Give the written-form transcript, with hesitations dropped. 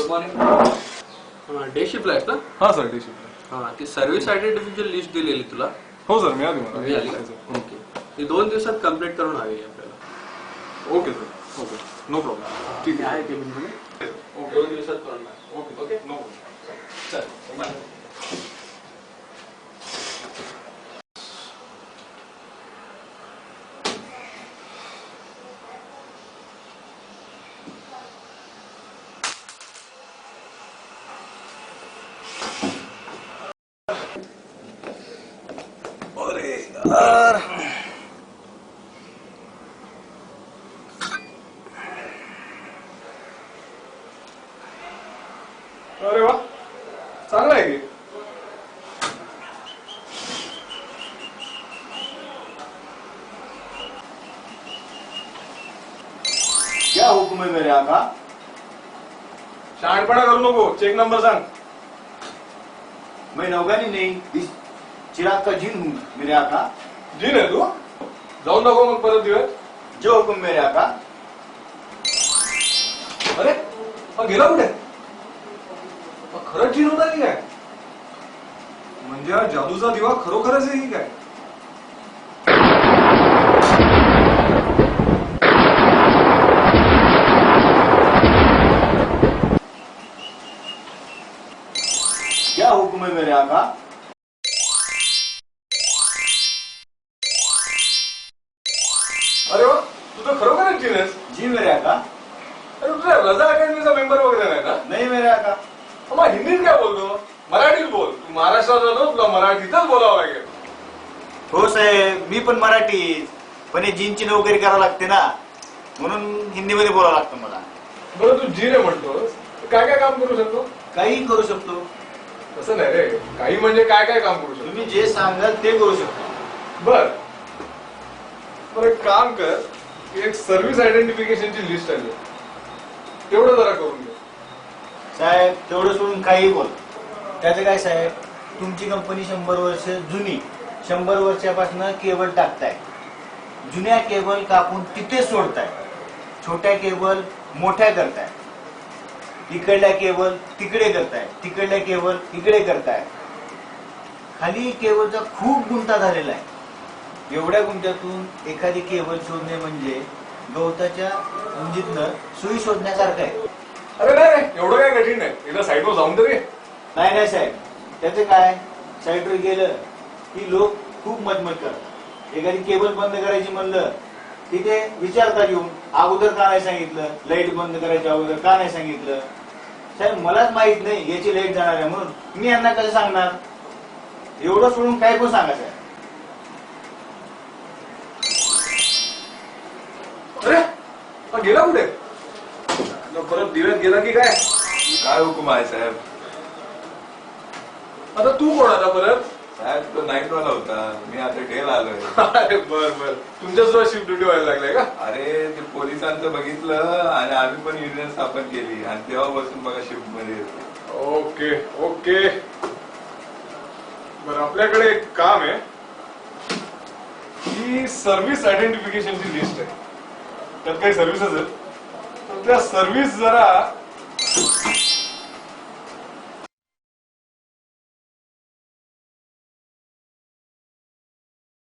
Good morning. Day शिफ्टला आहेस ना? हां सर, डे शिफ्ट. हां, ती सर्व्हिस आयडेंटिफिकेशन लिस्ट दिलेली तुला हो सर, मिळाली मला. मिळाली का? ओके. ती 2 दिवसात कंप्लीट करून हवी आपल्याला. Okay sir, okay, no problem. ठीक आहे केबिनमध्ये. ओके, 2 दिवसात करून टाक. Okay, okay. No problem. चल बाय. अरे यार, अरे वा, चांगलं आहे की. क्या हुक्म है मेरे आका? शहाणपणा करू नको, चेक नंबर सांग. मैं नौगानी नहीं, इस चिराग का जिन हूँ मेरे आका. जिन आहे तू? जाऊन नको मग परत दिवस. जो हुक्म मेरे आका. अरे हा गेला कुठे? हा खरंच जिन होता की काय? म्हणजे हा जादूचा दिवा खरोखरच आहे की काय? क्या हुक्म है मेरे आका? अरे वा, तू तर खरोखरच जिन आहेस. जी मेरे आका. अरे तुझा रजा अकॅडमीचा मेंबर वगैरे नाही ना? नहीं मेरे आका. मग हिंदीत काय बोलतो? मराठीत बोल. तू महाराष्ट्रात राहतो, तुला मराठीतच बोलावं लागेल. हो साहेब, मी पण मराठी, पण हे जीनची नोकरी करावं लागते ना, म्हणून हिंदीमध्ये बोलावं लागतं मला. बरं, तू जिन आहे म्हणतोस, काय काय काम करू शकतो? काही करू शकतो. तसं नाही रे, काही म्हणजे काय काय काम करू शकतो? तुम्ही जे सांगाल ते करू शकतो. बर बरं, एक काम कर, एक सर्व्हिस आयडेंटिफिकेशनची लिस्ट आली, तेवढं जरा करून घे. साहेब तेवढं सोडून काही बोल. त्याचं काय साहेब, तुमची कंपनी 100 वर्ष जुनी, 100 वर्षापासून केबल टाकताय, जुन्या केबल कापून तिथे सोडताय, छोट्या केबल मोठ्या करताय, इकडल्या केबल तिकडे करताय, तिकडल्या केबल इकडे करताय. खाली केबलचा खूप गुंता झालेला आहे. एवढ्या गुंत्यातून एखादी केबल शोधणे म्हणजे गवताच्या उंचीतनं सुई शोधण्यासारखं आहे. अरे नाही रे, एवढं काय कठीण नाही, एकदा साईटवर जाऊन तरी. नाही नाही साहेब, त्याचं काय, साईटवर गेलं की लोक खूप मजमत करतात. एखादी केबल बंद करायची म्हणलं तिथे विचारतात येऊन, अगोदर का नाही सांगितलं, लाईट बंद करायच्या अगोदर का नाही सांगितलं. साहेब मलाच माहित नाही याची लाईट जाणार आहे म्हणून, मी यांना कसं सांगणार. एवढं सोडून काय पण सांगा साहेब. अरे हा गेला कुठे? परत दिव्यात गेला की काय? काय हुकुम आहे साहेब? आता तू कोण आता परत? साहेब तो नाईट वाला होता, मी आता डेला आलोय. अरे बर बर, तुमच्यासोबत शिफ्ट ड्युटी व्हायला लागलाय का? अरे ते पोलिसांचं बघितलं आणि आम्ही पण युनियन स्थापन केली आणि तेव्हापासून बघा शिफ्ट मध्ये येतो. Okay okay. बरं, आपल्याकडे एक काम आहे, ही सर्व्हिस आयडेंटिफिकेशनची लिस्ट आहे. त्यात काही सर्व्हिसेस आहेत, तर त्या सर्व्हिस जरा